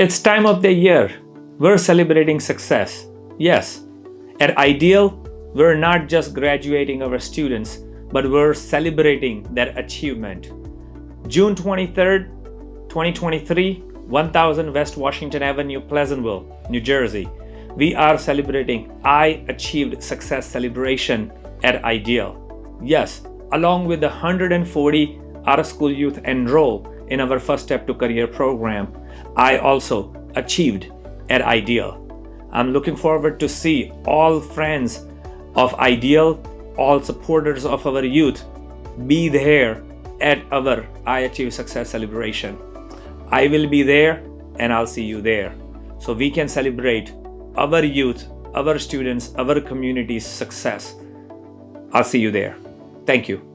It's time of the year. We're celebrating success. Yes, at Ideal, we're not just graduating our students, but we're celebrating their achievement. June 23rd, 2023, 1000 West Washington Avenue, Pleasantville, New Jersey. We are celebrating I Achieved Success celebration at Ideal. Yes, along with the 140 out-of-school youth enroll in our First Step to Career program, I also achieved at Ideal. I'm looking forward to see all friends of Ideal, all supporters of our youth be there at our I Achieve Success celebration. I will be there and I'll see you there. So we can celebrate our youth, our students, our community's success. I'll see you there. Thank you.